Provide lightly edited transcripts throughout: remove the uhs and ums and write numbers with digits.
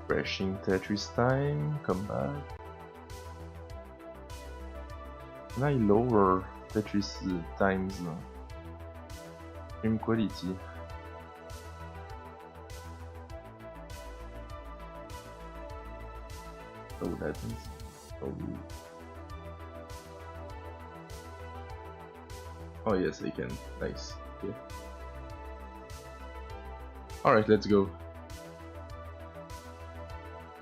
Crashing Tetristime, come back. Can I lower Tetris times stream quality? Oh, that is probably. Oh yes, I can. Nice. Okay. Alright, let's go.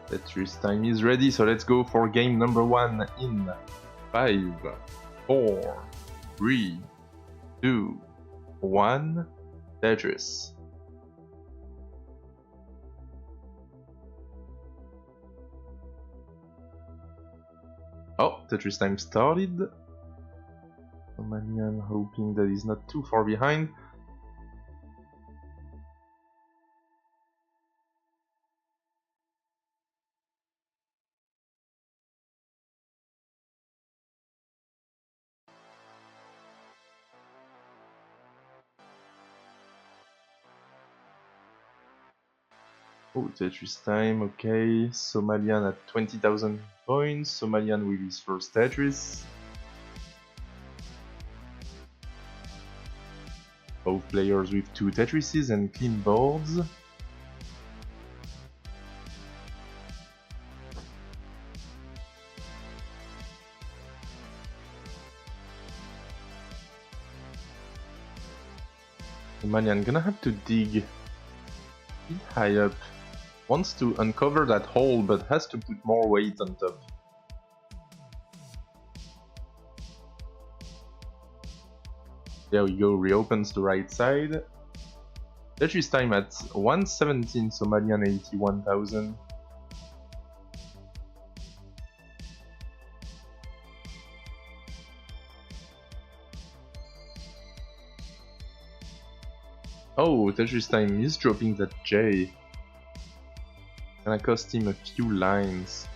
Tetristime is ready, so let's go for game number 1 in 5, 4, 3, 2, 1. Tetris. Oh, Tetristime started. Somalian hoping that he's not too far behind. Oh, Tetristime, okay. Somalian at 20,000 points. Somalian with his first Tetris. Both players with 2 Tetrises and clean boards. Somalian gonna have to dig high up. Wants to uncover that hole, but has to put more weight on top. There we go, reopens the right side. Tetristime at 117, Somalian 81,000. Oh, Tetristime is dropping that J. Gonna cost him a few lines.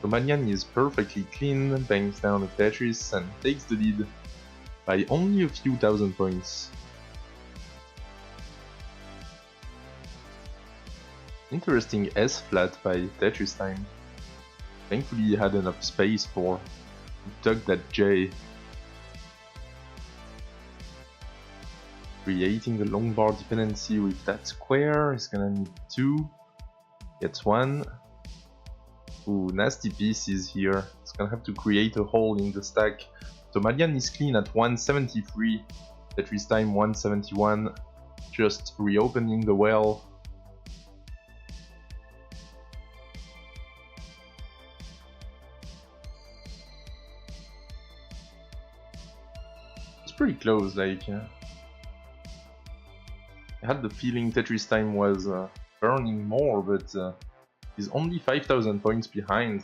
Somalian is perfectly clean, bangs down a Tetris and takes the lead by only a few thousand points. Interesting S flat by Tetristime. Thankfully he had enough space for to tuck that J. Creating a long bar dependency with that square, he's gonna need 2. Gets 1. Ooh, nasty pieces here. It's gonna have to create a hole in the stack. Somalian is clean at 173. Tetristime 171. Just reopening the well. It's pretty close, like. I had the feeling Tetristime was burning more, but he's only 5,000 points behind.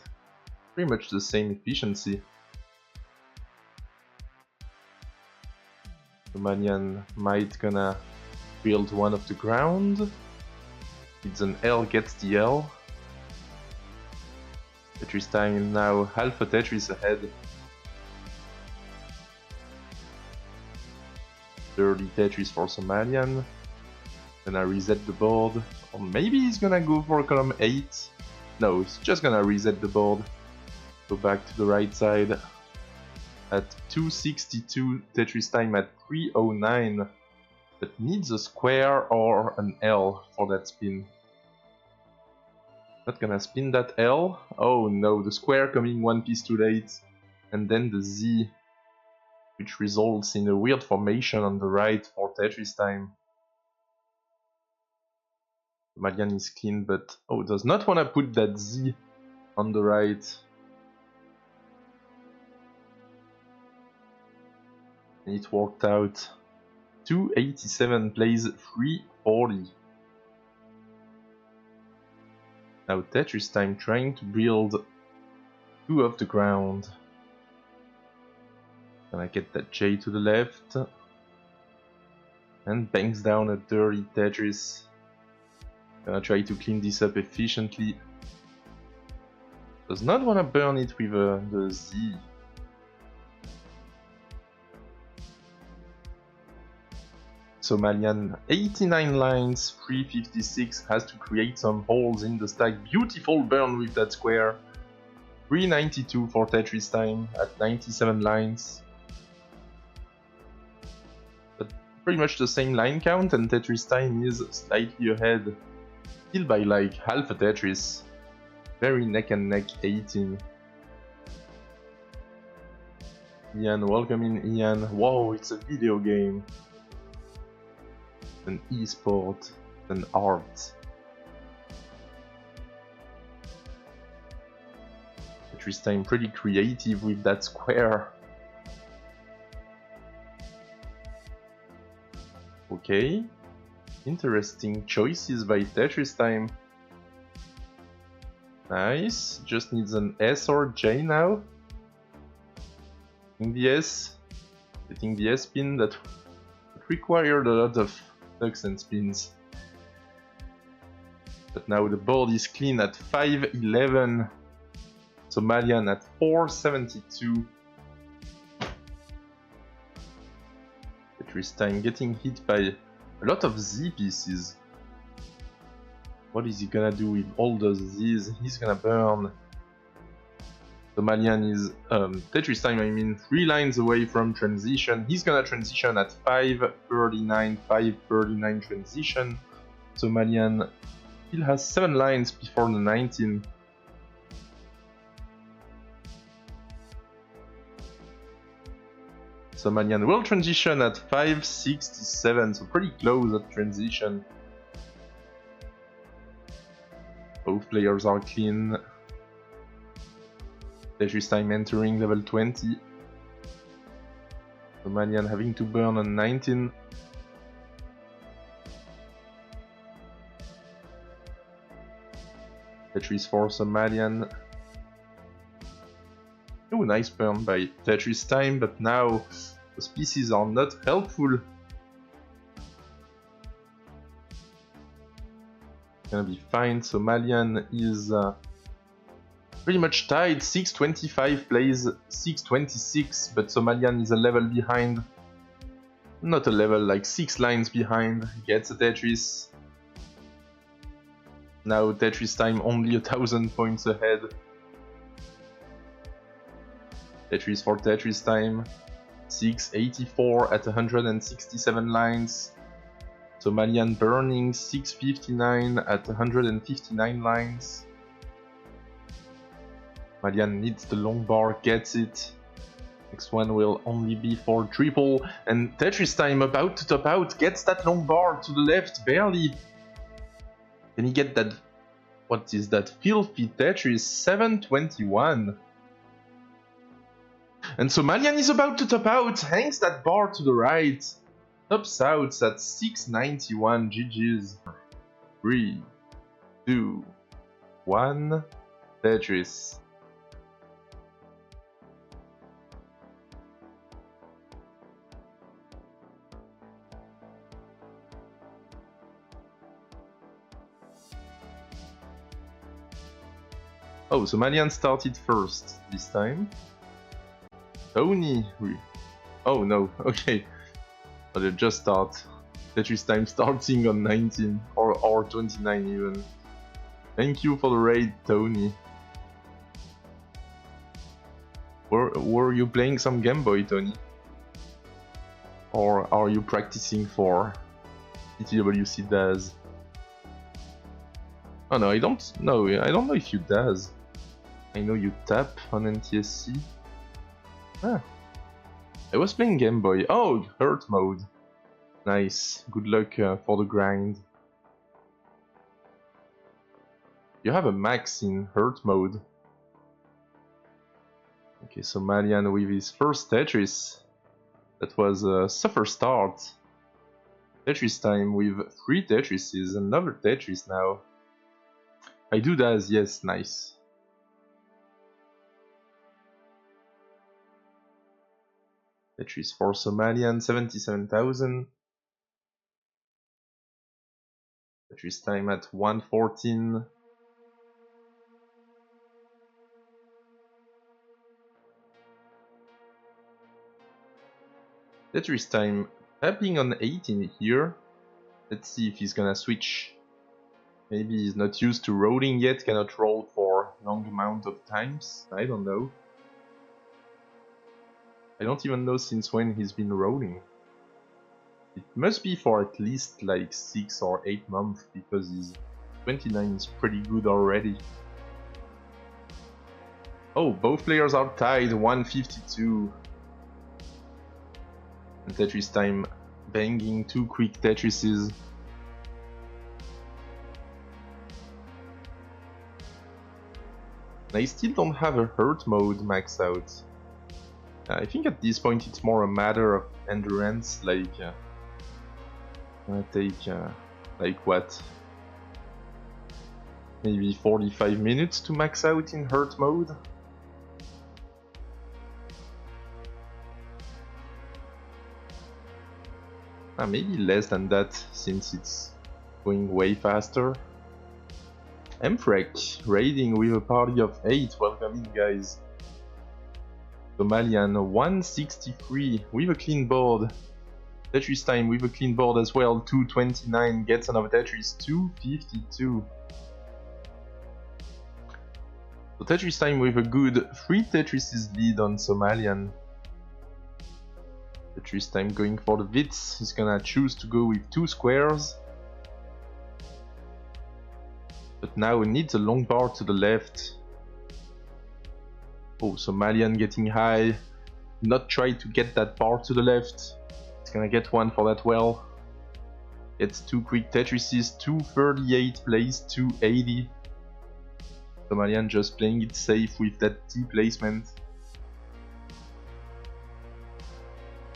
Pretty much the same efficiency. Somalian might gonna build one of the ground. It's an L gets the L. Tetristime now half a Tetris ahead. Dirty Tetris for Somalian. Gonna reset the board. Or maybe he's gonna go for column 8. No, he's just gonna reset the board. Go back to the right side. At 262, Tetristime at 309. But needs a square or an L for that spin. Not gonna spin that L. Oh no, the square coming one piece too late. And then the Z, which results in a weird formation on the right for Tetristime. Somalian is clean, but oh, does not want to put that Z on the right. And it worked out. 287 plays 340. Now Tetristime trying to build 2 off the ground. Gonna get that J to the left. And bangs down a dirty Tetris. Gonna try to clean this up efficiently. Does not want to burn it with the Z. Somalian 89 lines, 356, has to create some holes in the stack. Beautiful burn with that square. 392 for Tetristime at 97 lines. But pretty much the same line count, and Tetristime is slightly ahead. Still by like half a Tetris. Very neck and neck 18. Ian, welcome in Ian. Whoa, it's a video game. An e-sport, an art. Tetristime pretty creative with that square. Okay. Interesting choices by Tetristime. Nice. Just needs an S or J now. Getting the S. Getting the S pin that required a lot of ducks and spins. But now the board is clean at 511. Somalian at 472. Tetristime getting hit by a lot of Z pieces. What is he gonna do with all those Z's? He's gonna burn. Somalian is, Tetristime, I mean, 3 lines away from transition. He's gonna transition at 539, 539 transition. Somalian still has 7 lines before the 19. Somalian will transition at 567, so pretty close at transition. Both players are clean. Tetristime entering level 20. Somalian having to burn on 19. Tetris for Somalian. Oh, nice burn by Tetristime, but now those pieces are not helpful. Gonna be fine. Somalian is pretty much tied. 625 plays 626, but Somalian is a level behind. Not a level, like 6 lines behind. Gets a Tetris. Now Tetristime only 1000 points ahead. Tetris for Tetristime. 684 at 167 lines. Somalian burning 659 at 159 lines. Somalian needs the long bar, gets it. Next one will only be for triple. And Tetristime about to top out, gets that long bar to the left, barely. Can he get that? What is that? Filthy Tetris 721. And Somalian is about to top out, hangs that bar to the right. Tops out at 691. GG's. 3, 2, 1. Tetris. Oh, Somalian started first this time. Tony. Oh no, okay. But it just start. Tetristime starting on 19 or 29 even. Thank you for the raid, Tony. Were you playing some Game Boy, Tony? Or are you practicing for TTWC Daz? Oh no, I don't know. I don't know if you Daz. I know you tap on NTSC. Ah. I was playing Game Boy. Oh, hurt mode. Nice. Good luck for the grind. You have a max in hurt mode. Okay, Somalian with his first Tetris. That was a suffer start. Tetristime with 3 Tetrises. Another Tetris now. I do that, yes, nice. Tetris for Somalian, 77,000. Tetristime at 114. Tetristime Tapping on 18 here. Let's see if he's gonna switch. Maybe he's not used to rolling yet, cannot roll for long amount of times. I don't know. I don't even know since when he's been rolling. It must be for at least like 6 or 8 months, because his 29 is pretty good already. Oh, both players are tied, 152. And Tetristime banging 2 quick Tetrises. I still don't have a hurt mode max out. I think at this point it's more a matter of endurance, like gonna take like what? Maybe 45 minutes to max out in hurt mode? Maybe less than that, since it's going way faster. Mfrek raiding with a party of 8, welcome in guys. Somalian 163 with a clean board. Tetristime with a clean board as well, 229, gets another Tetris, 252. So Tetristime with a good 3 Tetrises lead on Somalian. Tetristime going for the Wits, he's gonna choose to go with 2 squares. But now he needs a long bar to the left. Oh, Somalian getting high. Not try to get that bar to the left. He's gonna get one for that well. Gets 2 quick Tetrises, 238 plays 280. Somalian just playing it safe with that T placement.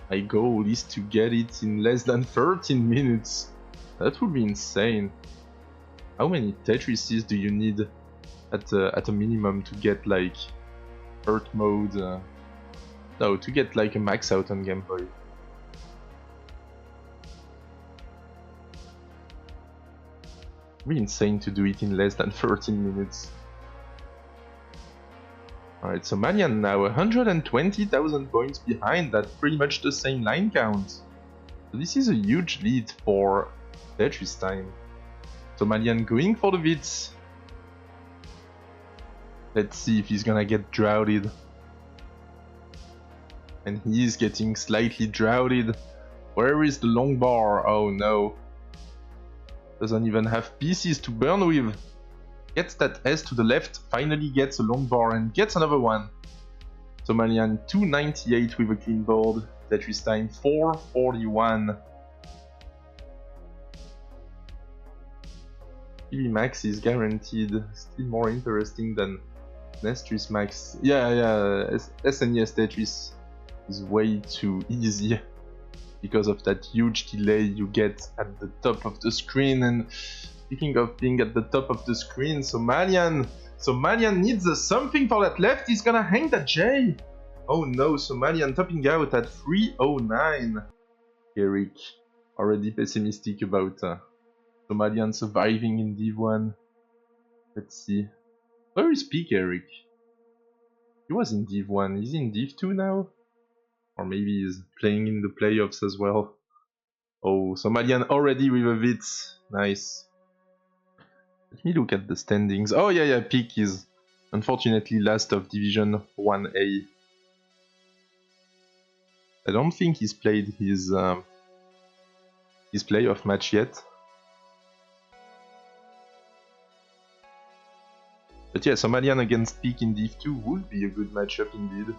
My goal is to get it in less than 13 minutes. That would be insane. How many Tetrises do you need at a minimum to get like hurt mode? No, to get like a max out on Game Boy. It'd be insane to do it in less than 13 minutes. Alright, so Somalian now 120,000 points behind, that's pretty much the same line count. So this is a huge lead for Tetristime. Somalian going for the Wits. Let's see if he's gonna get droughted. And he is getting slightly droughted. Where is the long bar? Oh no. Doesn't even have pieces to burn with. Gets that S to the left, finally gets a long bar and gets another one. Somalian 298 with a clean board. Tetristime 441. PB Max is guaranteed. Still more interesting than Tetris Max. Yeah, SNES Tetris is way too easy because of that huge delay you get at the top of the screen. And speaking of being at the top of the screen, Somalian needs something for that left. He's gonna hang that J. Oh no, Somalian topping out at 309. Peekayric already pessimistic about Somalian surviving in Div 1. Let's see. Where is Peekayric? He was in Div 1. Is he in Div 2 now? Or maybe he's playing in the playoffs as well. Oh, Somalian already with a Wits. Nice. Let me look at the standings. Oh yeah, Peek is unfortunately last of Division 1A. I don't think he's played his playoff match yet. But yeah, Somalian against Peek in Div 2 would be a good matchup indeed.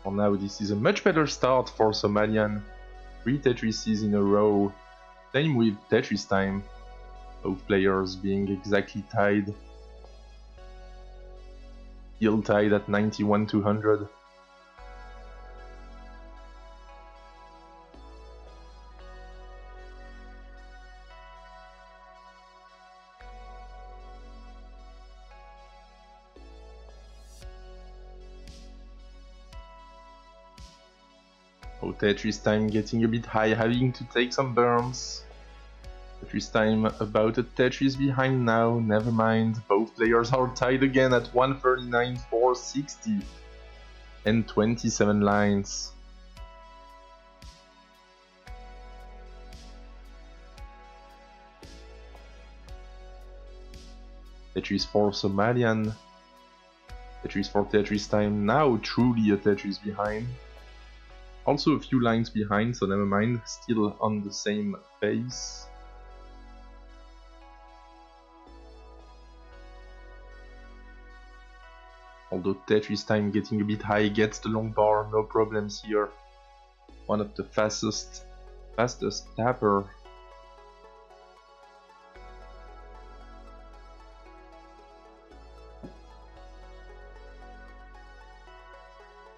For now, this is a much better start for Somalian. 3 Tetrises in a row. Same with Tetristime. Both players being exactly tied. Still tied at 91-200. Oh, Tetristime getting a bit high, having to take some burns. Tetristime about a Tetris behind now, never mind. Both players are tied again at 139, 460. And 27 lines. Tetris for Somalian. Tetris for Tetristime. Now truly a Tetris behind. Also a few lines behind, so never mind. Still on the same pace. Although Tetristime getting a bit high, gets the long bar, no problems here. One of the fastest tapper.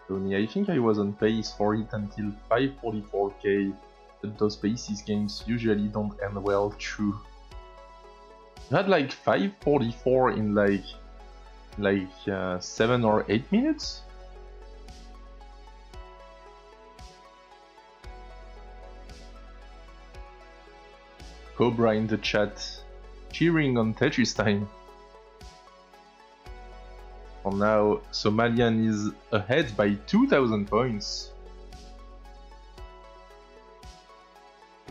Tony, I think I was on pace for it until 544k, but those paces games usually don't end well true. You had like 544 in like 7 or 8 minutes? Cobra in the chat, cheering on Tetristime. For now, Somalian is ahead by 2000 points.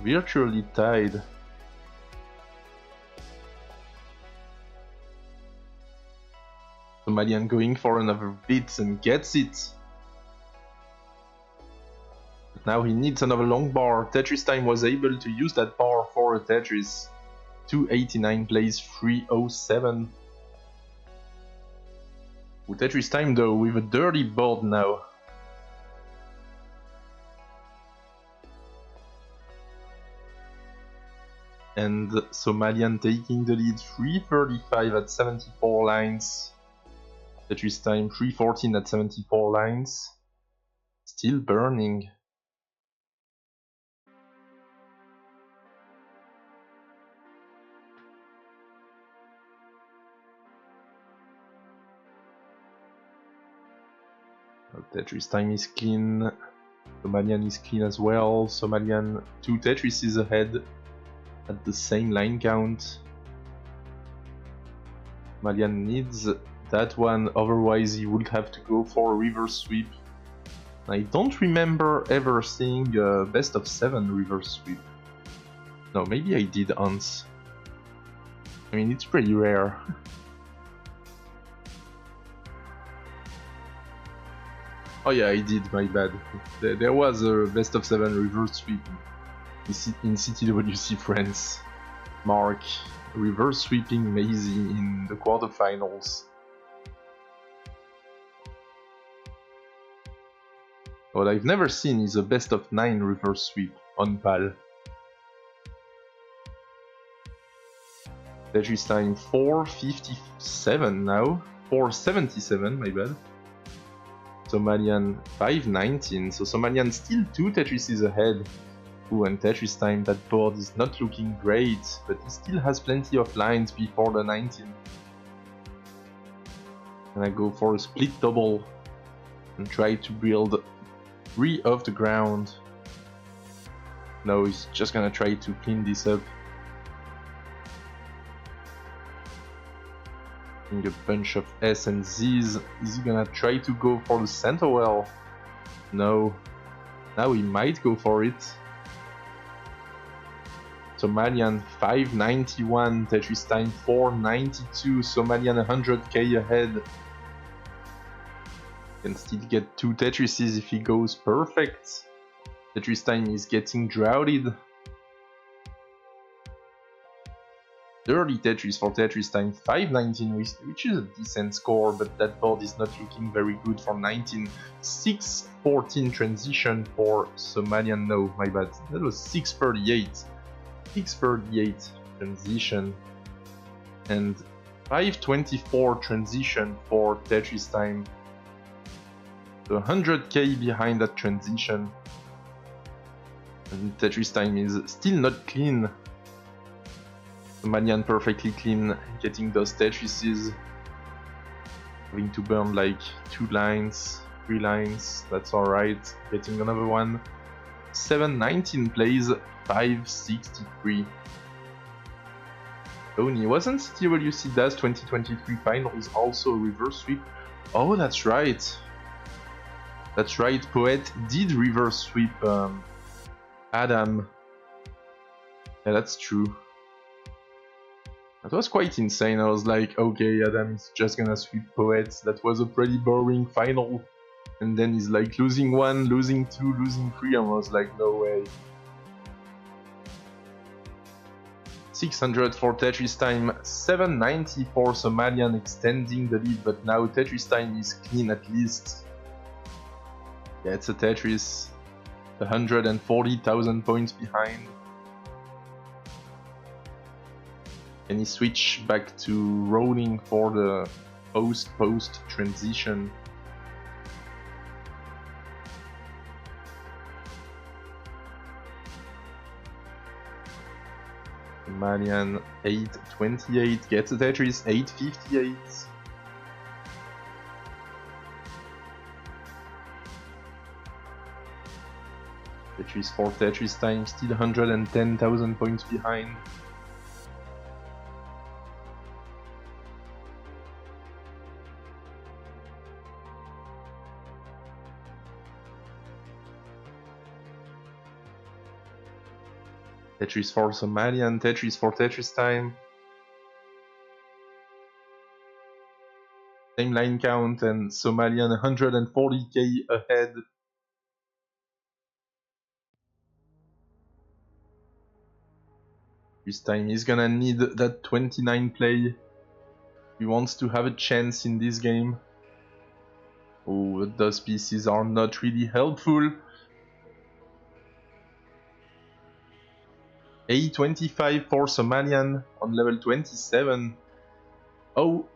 Virtually tied. Somalian going for another bit and gets it. But now he needs another long bar. Tetristime was able to use that bar for a Tetris. 289 plays 307. With Tetristime though, with a dirty board now. And Somalian taking the lead, 335 at 74 lines. Tetristime 314 at 74 lines. Still burning. Tetristime is clean. Somalian is clean as well. Somalian 2 Tetrises ahead at the same line count. Somalian needs that one, otherwise he would have to go for a reverse sweep. I don't remember ever seeing a best of 7 reverse sweep. No, maybe I did once. I mean, it's pretty rare. Oh yeah, I did, my bad. There was a best of 7 reverse sweep in CTWC France. Mark reverse sweeping Maisie in the quarterfinals. What I've never seen is a best of 9 reverse sweep on PAL. Tetristime 457 now. 477, my bad. Somalian 519, so Somalian still 2 Tetrises ahead. Ooh, and Tetristime, that board is not looking great, but he still has plenty of lines before the 19. And I go for a split double and try to build 3 off the ground. No, he's just gonna try to clean this up. A bunch of S and Z's. Is he gonna try to go for the center well? No. Now he might go for it. Somalian 591, Tetristime 492, Somalian 100k ahead. Can still get 2 Tetrises if he goes perfect. Tetristime is getting droughted. 30 Tetris for Tetristime, 519, which is a decent score, but that board is not looking very good for 19. 614 transition for Somalian, no, my bad, that was 638. 638 transition, and 524 transition for Tetristime. So 100k behind that transition. And Tetristime is still not clean. Somalian perfectly clean, getting those Tetrises. Having to burn like 2 lines, 3 lines, that's alright. Getting another one. 719 plays, 563. Tony, wasn't CTWC DAS 2023 finals also a reverse sweep? Oh, that's right. That's right, Poet did reverse sweep Adam. Yeah, that's true. That was quite insane. I was like, okay, Adam is just gonna sweep Poets. That was a pretty boring final. And then he's like losing 1, losing 2, losing 3. And I was like, no way. 600 for Tetristime, 790 for Somalian, extending the lead, but now Tetristime is clean at least. Yeah, it's a Tetris, 140,000 points behind. Can he switch back to rolling for the post transition? Somalian 828 gets a Tetris 858. Tetris for Tetristime, still 110,000 points behind. Tetris for Somalian, Tetris for Tetristime. Same line count and Somalian 140k ahead. This time he's gonna need that 29 play. He wants to have a chance in this game. Oh, those pieces are not really helpful. A25 for Somalian on level 27. Oh,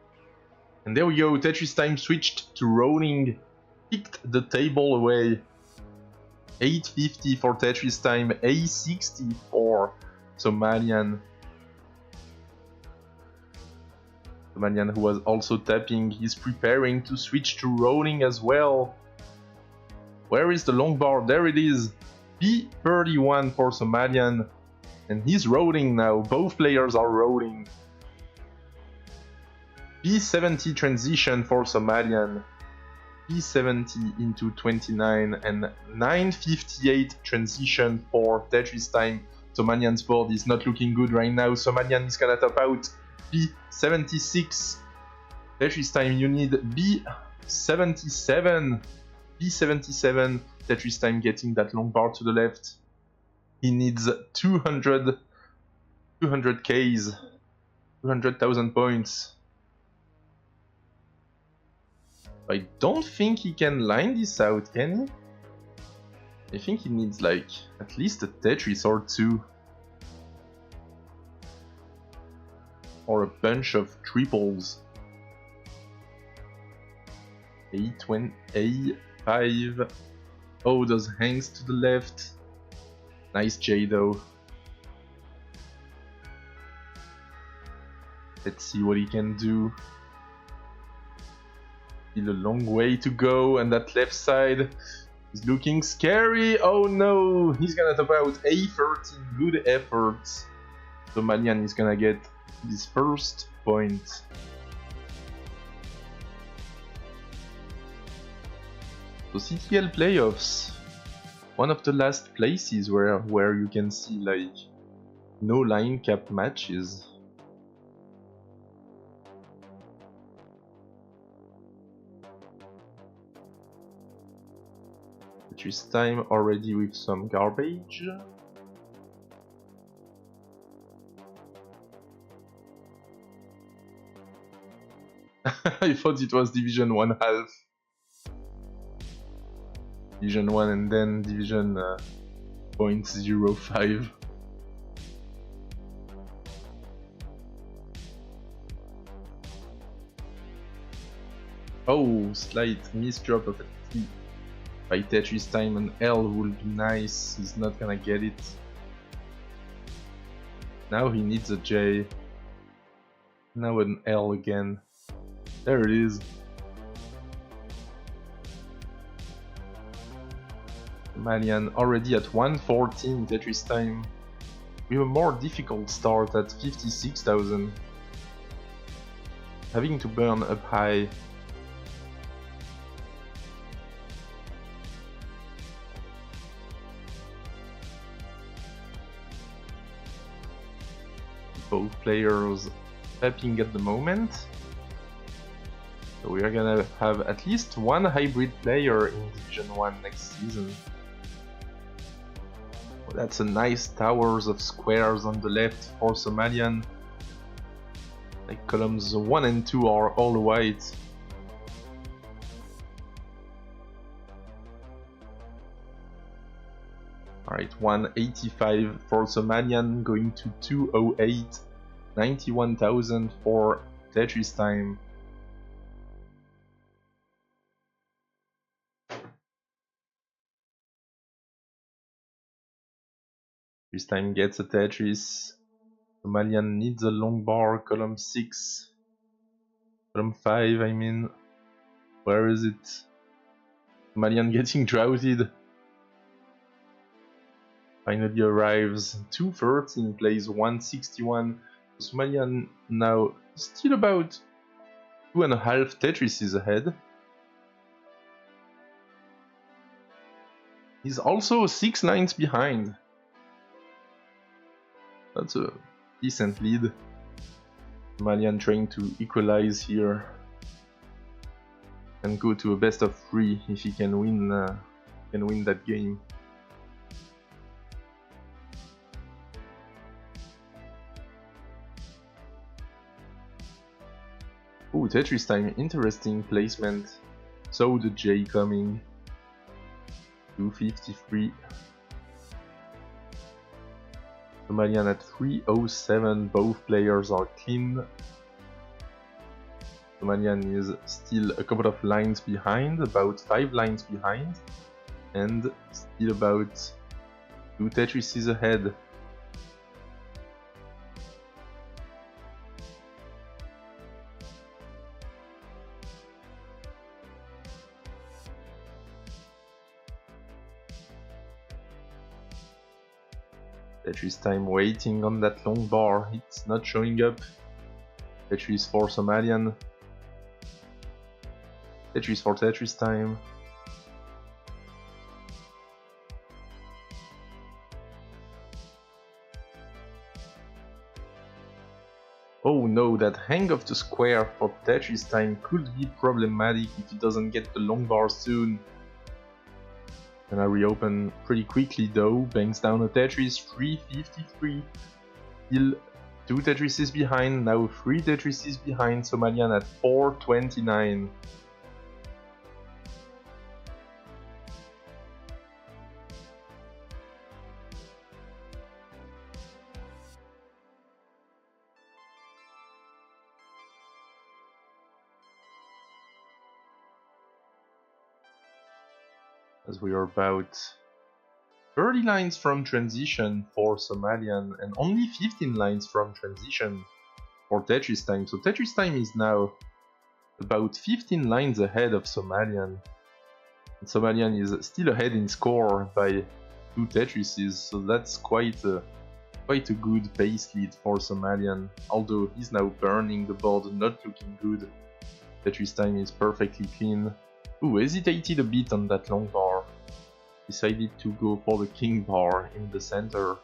and there we go, Tetristime switched to rolling, kicked the table away. 850 for Tetristime, A60 for Somalian. Somalian, who was also tapping, he's preparing to switch to rolling as well. Where is the long bar? There it is. B31 for Somalian. And he's rolling now, both players are rolling. B70 transition for Somalian. B70 into 29 and 958 transition for Tetristime. Somalian's board is not looking good right now. Somalian is gonna top out B76. Tetristime, you need B77. B77. Tetristime getting that long bar to the left. He needs 200Ks, 200,000 points. I don't think he can line this out, can he? I think he needs like at least a Tetris or 2. Or a bunch of triples. A20, A5. Oh, those hangs to the left. Nice J though. Let's see what he can do. Still a long way to go, and that left side is looking scary. Oh no, he's gonna top out A13. Good effort. Somalian is gonna get his first point. So CTL playoffs. One of the last places where you can see like no line cap matches. Tetristime already with some garbage. I thought it was Division 1 half. Division 1 and then Division 0.05. Oh, slight misdrop of a T by Tetristime. An L would be nice. He's not gonna get it. Now he needs a J. Now an L again. There it is. Somalian already at 114 Tetristime. We have a more difficult start at 56,000. Having to burn up high. Both players tapping at the moment. So we are gonna have at least one hybrid player in Division 1 next season. Well, that's a nice towers of squares on the left for Somalian. Like columns 1 and 2 are all white. Alright, 185 for Somalian, going to 208, 91,000 for Tetristime. Tetristime gets a Tetris. Somalian needs a long bar, column 6. Column 5, I mean. Where is it? Somalian getting droughted. Finally arrives. 213 plays 161. Somalian now still about 2.5 Tetrises ahead. He's also 6 lines behind. That's a decent lead. Somalian trying to equalize here and go to a best of 3 if he can win that game. Oh, Tetristime, interesting placement. So the J coming. 253. Somalian at 307, both players are clean. Somalian is still a couple of lines behind, about 5 lines behind, and still about 2 Tetrises ahead. Tetristime waiting on that long bar, it's not showing up. Tetris for Somalian. Tetris for Tetristime. Oh no, that hang of the square for Tetristime could be problematic if he doesn't get the long bar soon. And I reopen pretty quickly though, bangs down a Tetris, 353. Still 2 Tetrises behind, now 3 Tetrises behind, Somalian at 429. As we are about 30 lines from transition for Somalian and only 15 lines from transition for Tetristime. So Tetristime is now about 15 lines ahead of Somalian. And Somalian is still ahead in score by 2 Tetrises, so that's quite a good base lead for Somalian. Although he's now burning the board, not looking good. Tetristime is perfectly clean. Ooh, hesitated a bit on that long bar. Decided to go for the king bar in the center.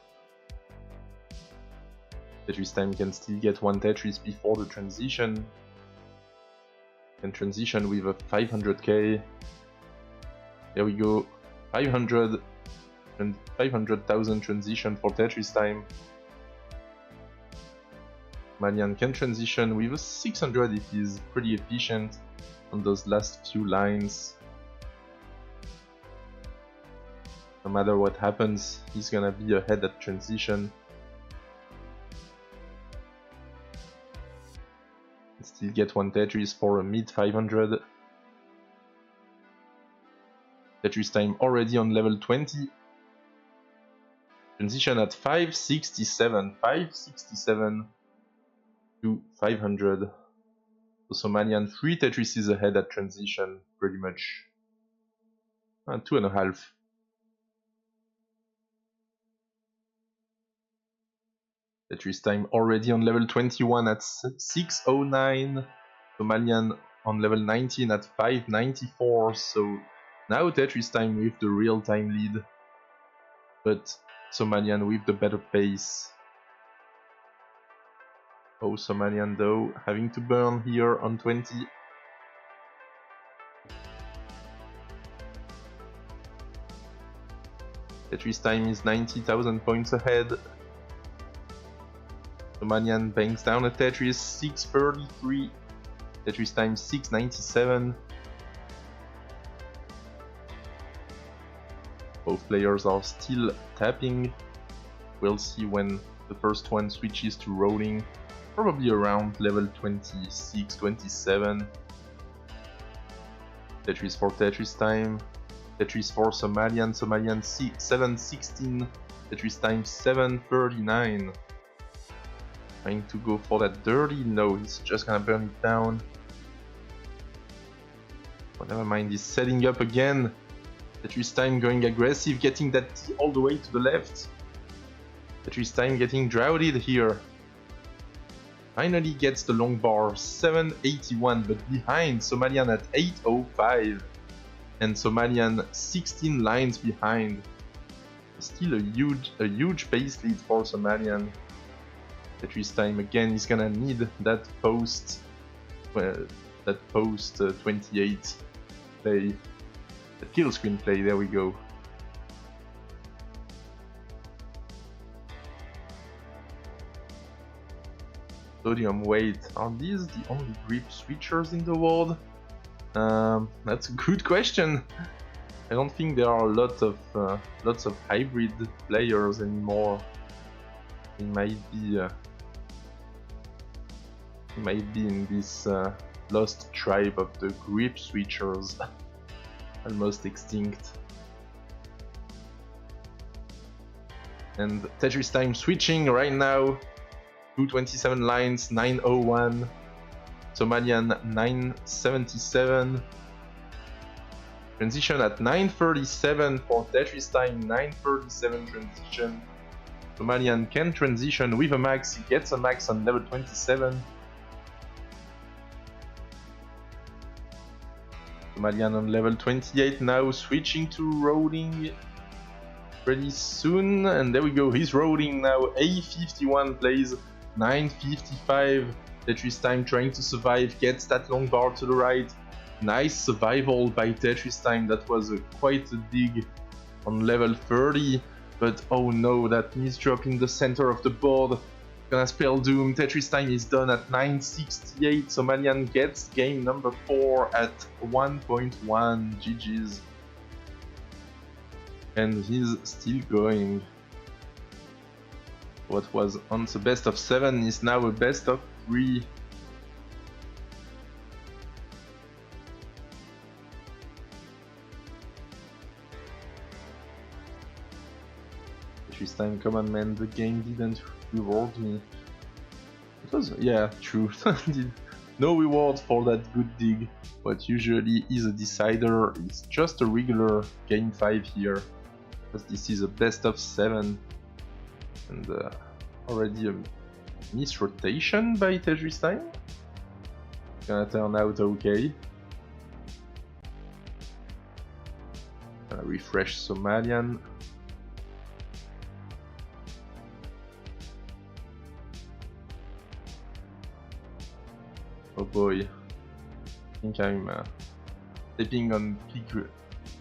Tetristime can still get 1 Tetris before the transition. Can transition with a 500k. There we go. 500 and 500,000 transition for Tetristime. Somalian can transition with a 600 if he's pretty efficient on those last few lines. No matter what happens, he's gonna be ahead at transition. Still get 1 Tetris for a mid 500. Tetristime already on level 20. Transition at 567. 567 to 500. So Somalian 3 Tetrises ahead at transition, pretty much. 2.5. Tetristime already on level 21 at 609. Somalian on level 19 at 594. So now Tetristime with the real-time lead, but Somalian with the better pace. Oh, Somalian though, having to burn here on 20. Tetristime is 90,000 points ahead. Somalian banks down a Tetris 633. Tetristime 697. Both players are still tapping. We'll see when the first one switches to rolling. Probably around level 26, 27. Tetris for Tetristime. Tetris for Somalian. Somalian 716. Tetristime 739. Trying to go for that dirty. No, he's just gonna burn it down. But never mind, he's setting up again. Tetristime going aggressive, getting that T all the way to the left. Tetristime getting droughted here. Finally gets the long bar, 781, but behind Somalian at 805. And Somalian 16 lines behind. Still a huge base lead for Somalian. Tetristime again is gonna need that post 28 play. The kill screen play, there we go. Sodium, wait, are these the only grip switchers in the world? That's a good question. I don't think there are lots of hybrid players anymore. It might be in this lost tribe of the grip switchers. Almost extinct. And Tetristime switching right now. 227 lines, 901. Somalian 977. Transition at 937 for Tetristime, 937 transition. Somalian can transition with a max, he gets a max on level 27. Somalian on level 28 now, switching to rolling pretty soon, and there we go, he's rolling now. A51 plays 955. Tetristime trying to survive, gets that long bar to the right. Nice survival by Tetristime, that was quite a dig on level 30, but oh no, that misdrop in the center of the board. Gonna spell doom. Tetristime is done at 968. Somalian gets game number 4 at 1.1. GG's. And he's still going. What was on the best of 7 is now a best of 3. Tetristime, come on man, the game didn't reward me. It was, yeah, true. No reward for that good dig. What usually is a decider is just a regular game 5 here. Because this is a best of 7. And already a misrotation by Tetristime. Gonna turn out okay. Gonna refresh Somalian. Oh boy, I think I'm stepping on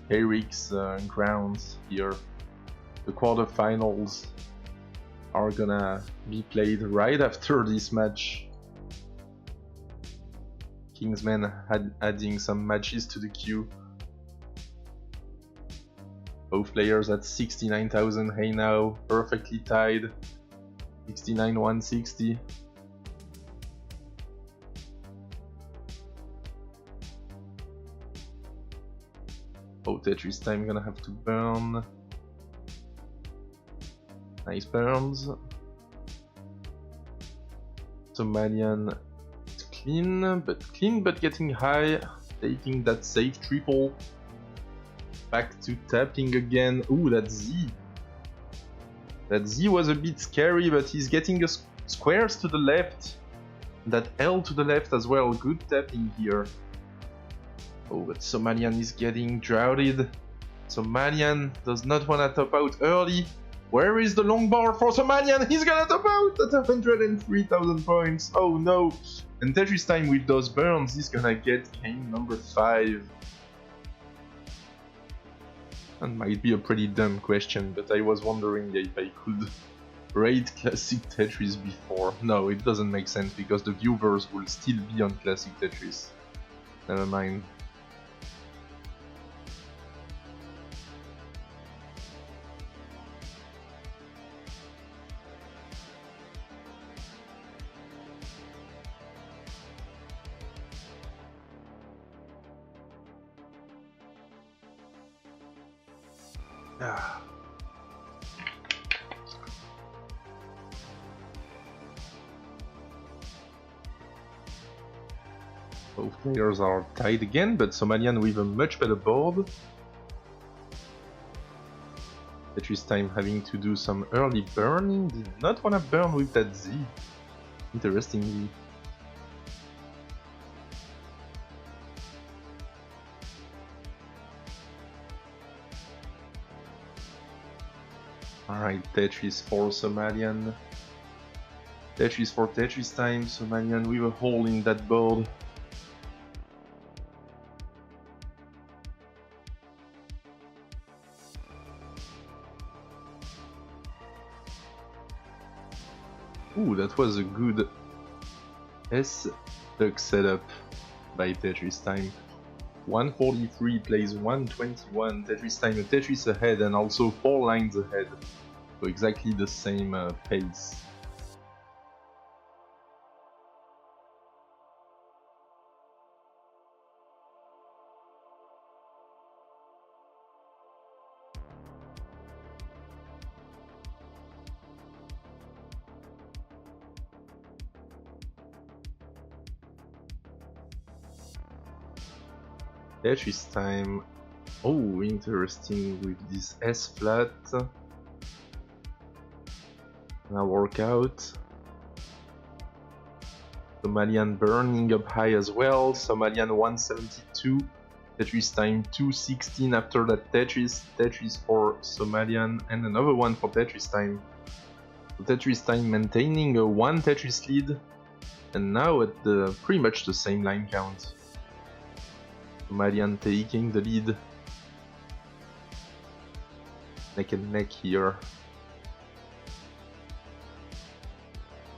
Peekayric's grounds here. The quarterfinals are gonna be played right after this match. Kingsman adding some matches to the queue. Both players at 69,000. Hey now, perfectly tied. 69-160. Oh, Tetristime gonna have to burn. Nice burns. Somalian clean but getting high, taking that safe triple. Back to tapping again. Ooh, that Z. That Z was a bit scary, but he's getting a squares to the left. That L to the left as well. Good tapping here. Oh, but Somalian is getting droughted. Somalian does not want to top out early. Where is the long bar for Somalian? He's gonna top out at 103,000 points. Oh no. And Tetristime with those burns, he's gonna get game number 5. That might be a pretty dumb question, but I was wondering if I could rate Classic Tetris before. No, it doesn't make sense because the viewers will still be on Classic Tetris. Never mind. Both players are tied again, but Somalian with a much better board. Tetristime having to do some early burning. Did not want to burn with that Z. Interestingly. Alright, Tetris for Somalian. Tetris for Tetristime. Somalian with a hole in that board. Ooh, that was a good S-duck setup by Tetristime. 143 plays 121, Tetristime a Tetris ahead and also 4 lines ahead. So exactly the same pace. Tetristime. Oh, interesting with this S flat. Now workout. Somalian burning up high as well. Somalian 172. Tetristime 216 after that Tetris. Tetris for Somalian and another one for Tetristime. So Tetristime maintaining a 1 Tetris lead. And now at the pretty much the same line count. Somalian taking the lead. Neck and neck here.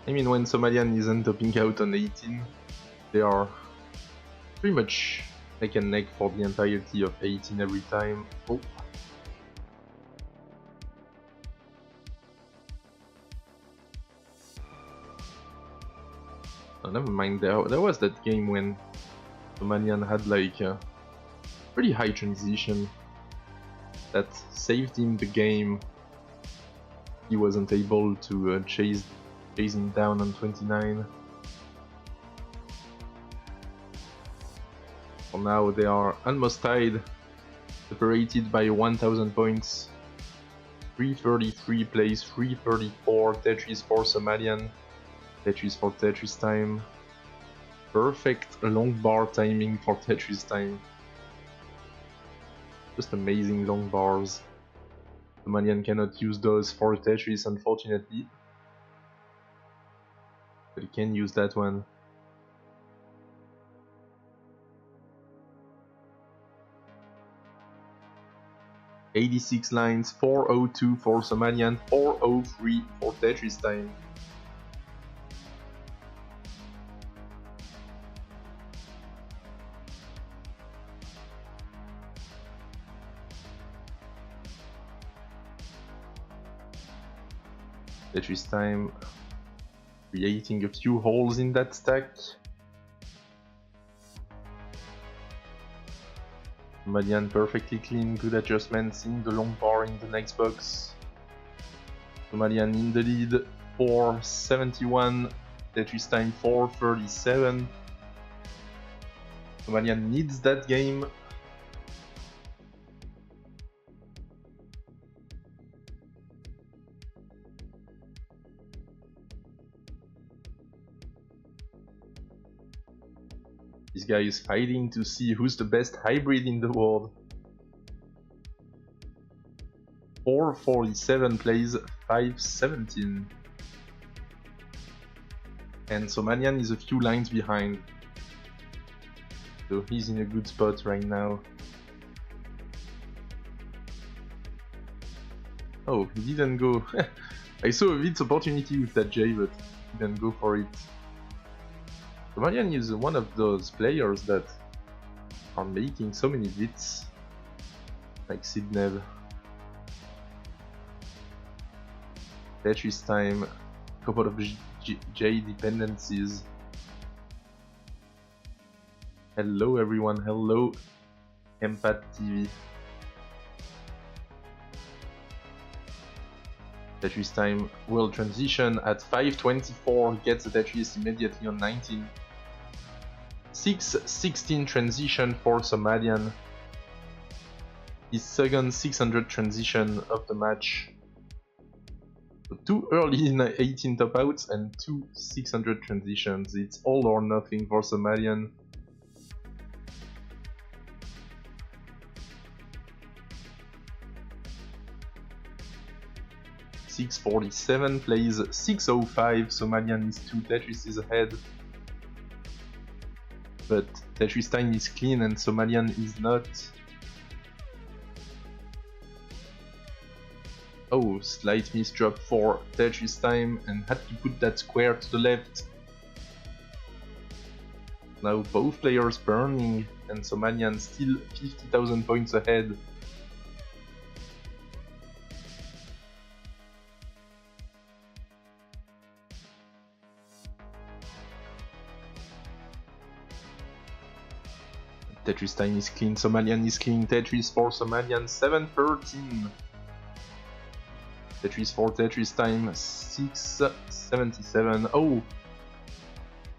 I mean, when Somalian isn't topping out on 18, they are pretty much neck and neck for the entirety of 18 every time. Oh. Oh, never mind, there was that game when Somalian had like a pretty high transition that saved him the game. He wasn't able to chase him down on 29. For now they are almost tied, separated by 1000 points. 333 plays 334, Tetris for Somalian, Tetris for Tetristime. Perfect long bar timing for Tetristime. Just amazing long bars. Somalian cannot use those for Tetris, unfortunately. But he can use that one. "86 lines, 402 for Somalian, 403 for Tetristime. Tetristime creating a few holes in that stack. Somalian perfectly clean, good adjustments in the long bar in the next box. Somalian in the lead, 471, Tetristime 437. Somalian needs that game. This guy is fighting to see who's the best hybrid in the world. 447 plays 517. And Somalian is a few lines behind. So he's in a good spot right now. Oh, he didn't go. I saw a Vit's opportunity with that J, but he didn't go for it. Somalian is one of those players that are making so many Vits, like Sidnev. Tetristime, a couple of J dependencies. Hello everyone, hello Empath TV. Tetristime will transition at 524, gets the Tetris immediately on 19. 616 transition for Somalian. His second 600 transition of the match. So 2 early 18 top outs and 2 600 transitions. It's all or nothing for Somalian. .647 plays 605, Somalian is 2 Tetrises ahead. But Tetristime is clean and Somalian is not. Oh, slight misdrop for Tetristime and had to put that square to the left. Now both players burning and Somalian still 50,000 points ahead. Tetristime is clean, Somalian is clean, Tetris for Somalian 713. Tetris for Tetristime 677. Oh!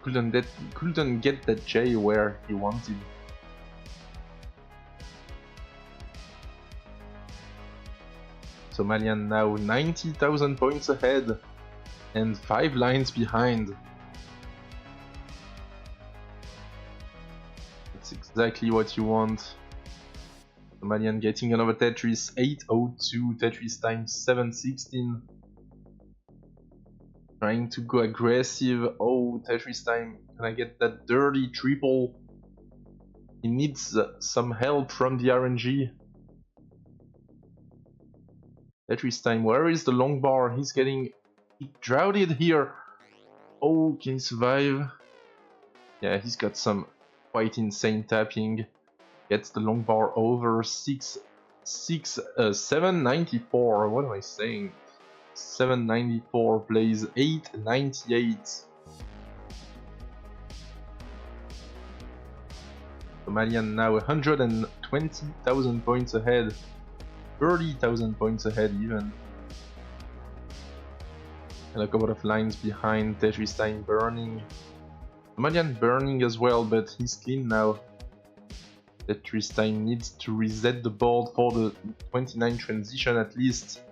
Couldn't get that J where he wanted. Somalian now 90,000 points ahead and 5 lines behind. Exactly what you want. Somalian getting another Tetris 802, Tetristime 716. Trying to go aggressive. Oh, Tetristime, can I get that dirty triple? He needs some help from the RNG. Tetristime, where is the long bar? He's getting droughted here. Oh, can he survive? Yeah, he's got some quite insane tapping. Gets the long bar over 794. What am I saying? 794 plays 898. Somalian now 120,000 points ahead. 30,000 points ahead even. And a couple of lines behind. Tetristime burning. Somalian burning as well, but he's clean now. Tetristime needs to reset the board for the 29 transition at least.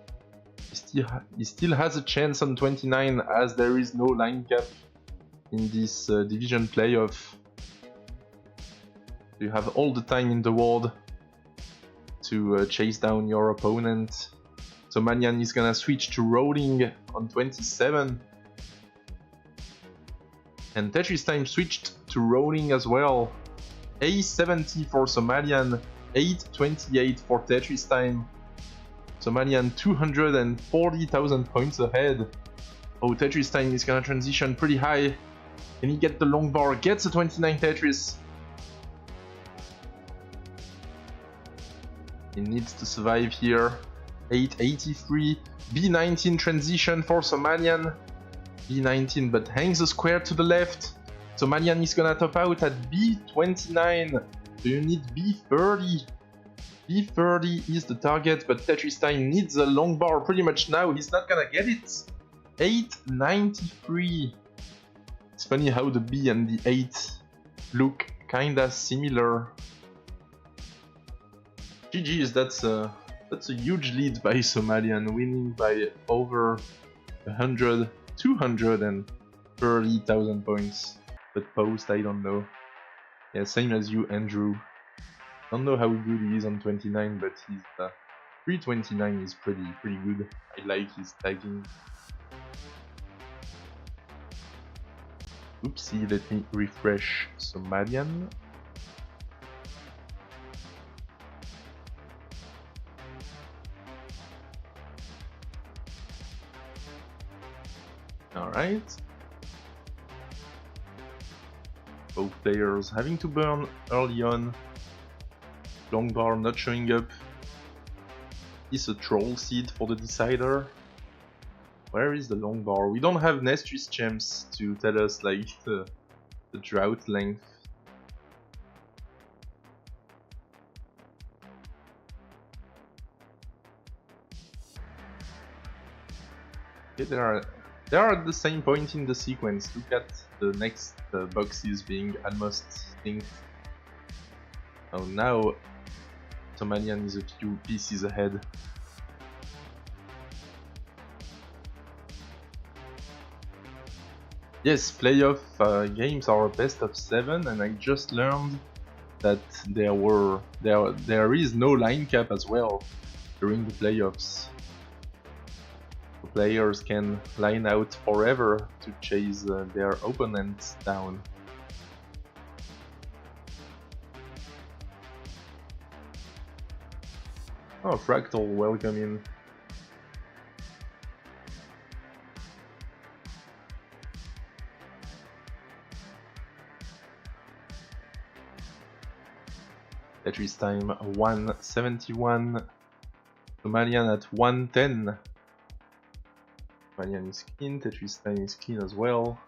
He still has a chance on 29 as there is no line cap in this division playoff. You have all the time in the world to chase down your opponent. Somalian is gonna switch to rolling on 27. And Tetristime switched to rolling as well. A70 for Somalian, 828 for Tetristime. Somalian 240,000 points ahead. Oh, Tetristime is gonna transition pretty high. Can he get the long bar? Gets a 29 Tetris. He needs to survive here. 883. B19 transition for Somalian. B19, but hangs a square to the left. Somalian is gonna top out at B29. So you need B30. B30 is the target, but Tetristime needs a long bar pretty much now. He's not gonna get it. 893. It's funny how the B and the 8 look kinda similar. GG's, that's a huge lead by Somalian, winning by over 100, 230,000 points. But post, I don't know. Yeah, same as you, Andrew. Don't know how good he is on 29, but 329 is pretty good. I like his tagging. Oopsie, let me refresh Somalian. Alright. Both players having to burn early on. Long bar not showing up. Is a troll seed for the decider. Where is the long bar? We don't have Nestris gems to tell us like the drought length. Okay, they are at the same point in the sequence. Look at the next boxes being almost synced. Oh, now Somalian is a few pieces ahead. Yes, playoff games are best of 7, and I just learned that there is no line cap as well during the playoffs. The players can line out forever to chase their opponents down. Oh, Fractal, welcome in. Tetristime 171. Somalian at 110. Somalian is clean, Tetristime is clean as well.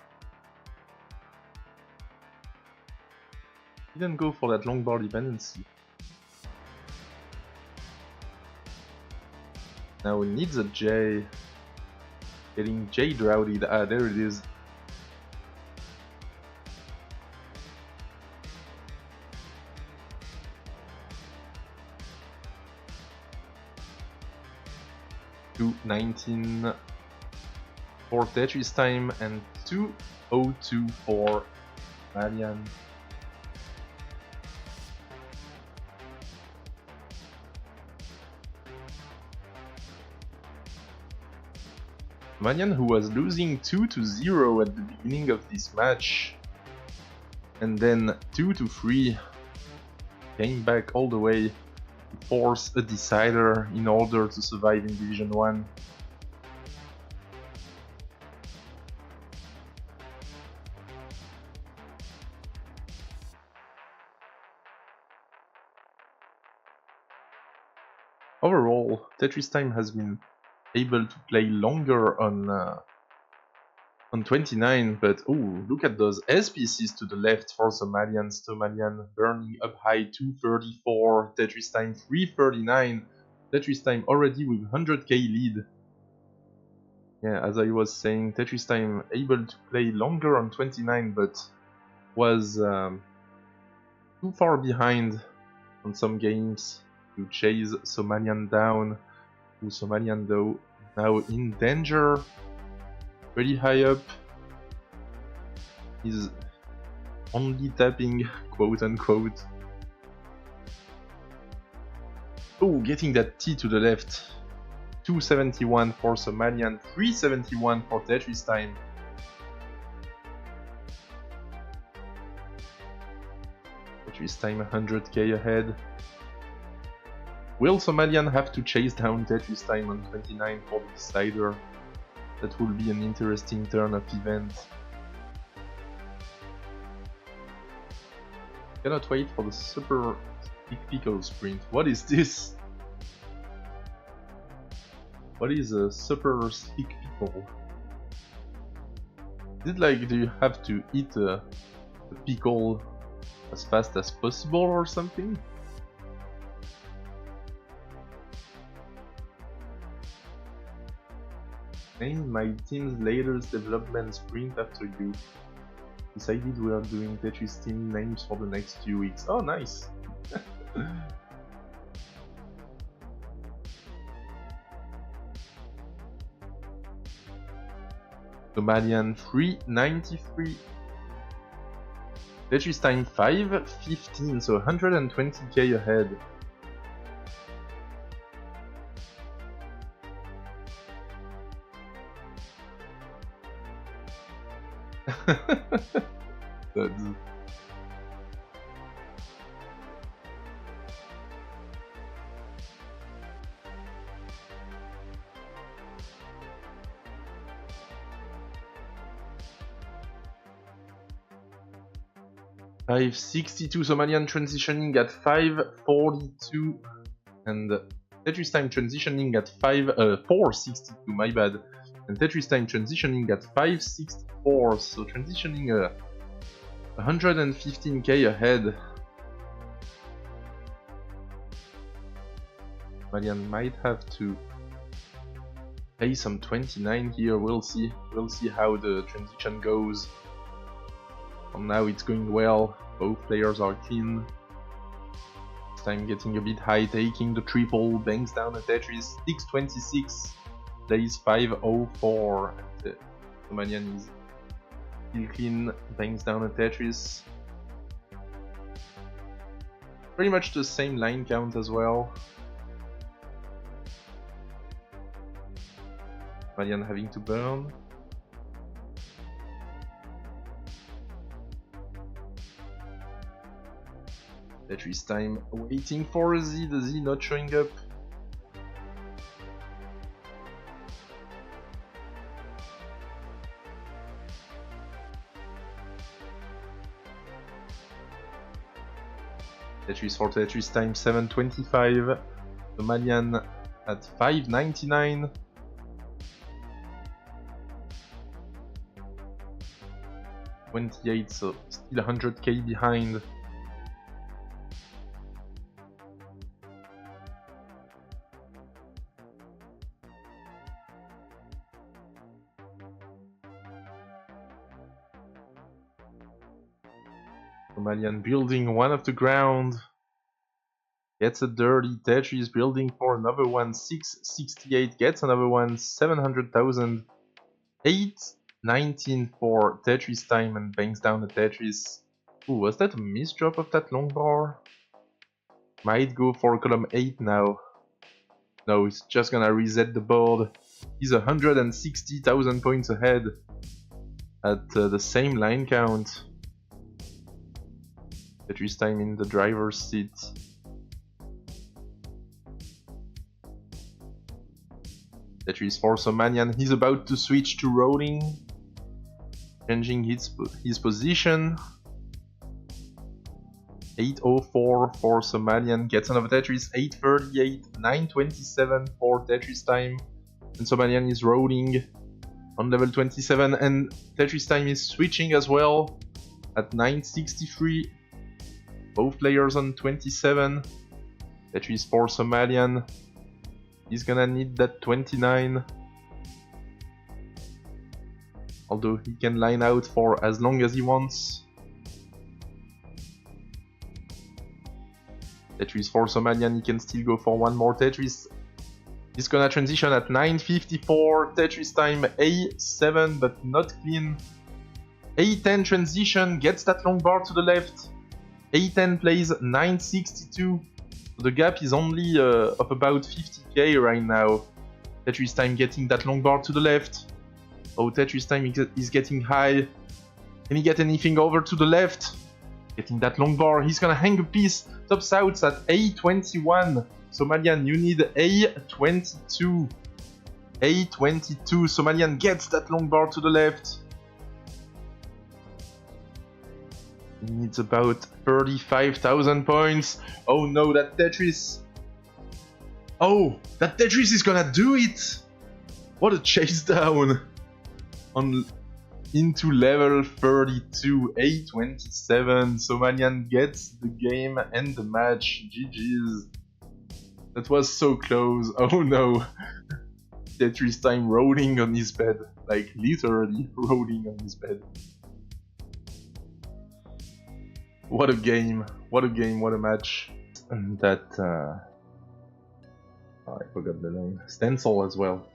Didn't go for that long bar dependency. Now it needs a J. Getting J droughted. Ah, there it is. $2.19 for Tetristime and $2.02 for Somalian. Somalian, who was losing 2-0 at the beginning of this match, and then 2-3, came back all the way to force a decider in order to survive in Division 1. Overall, Tetristime has been able to play longer on 29, but oh, look at those SPCs to the left for Somalian. Somalian burning up high 234, Tetristime 339, Tetristime already with 100k lead. Yeah, as I was saying, Tetristime able to play longer on 29, but was too far behind on some games to chase Somalian down. Somalian though now in danger, pretty high up. He's only tapping, quote unquote. Oh, getting that T to the left. 271 for Somalian, 371 for Tetristime. Tetristime 100k ahead. Will Somalian have to chase down Tetristime on 29 for the decider? That will be an interesting turn of events. Cannot wait for the super stick pickle sprint. What is this? What is a super stick pickle? Is it like, do you have to eat a pickle as fast as possible or something? Name my team's latest development sprint after you. Decided we are doing Tetris team names for the next few weeks. Oh, nice! Somalian 393. Tetristime 515, so 120k ahead. That's... 562 Somalian transitioning at 542 and Tetristime transitioning at 462, my bad, and Tetristime transitioning at 564, so transitioning 115k ahead. Somalian might have to pay some 29 here. We'll see how the transition goes. For now it's going well, both players are keen. This time getting a bit high, taking the triple, bangs down a Tetris, 626, plays 504, and Somalian is still clean, bangs down a Tetris. Pretty much the same line count as well. Somalian having to burn. Tetristime waiting for a Z, the Z not showing up. Tetris for Tetristime 725. Somalian at 599. So still 100k behind. Somalian building one of the ground. Gets a dirty Tetris, building for another one, 668, gets another one, 700,000. 819 for Tetristime and bangs down the Tetris. Ooh, was that a misdrop of that long bar? Might go for column 8 now. No, he's just gonna reset the board. He's 160,000 points ahead at the same line count. Tetristime in the driver's seat. Tetris for Somalian. He's about to switch to rolling, changing his position. 804 for Somalian. Gets another Tetris. 838, 927 for Tetristime. And Somalian is rolling on level 27. And Tetristime is switching as well at 963. Both players on 27. Tetris for Somalian. He's gonna need that 29. Although he can line out for as long as he wants. Tetris for Somalian, he can still go for one more Tetris. He's gonna transition at 954. Tetristime A7, but not clean. A10 transition, gets that long bar to the left. A10 plays 962. So the gap is only of about 50k right now. Tetristime getting that long bar to the left. Oh, Tetristime is getting high. Can he get anything over to the left? Getting that long bar. He's gonna hang a piece. Tops out at A21. Somalian, you need A22. A22. Somalian gets that long bar to the left. He needs about 35,000 points. Oh no, that Tetris. Oh, that Tetris is gonna do it! What a chase down! Into level 32, A27. Somalian gets the game and the match. GG's. That was so close. Oh no. Tetristime rolling on his bed. Like literally rolling on his bed. What a game, what a game, what a match. And that, I forgot the name, Stencil as well.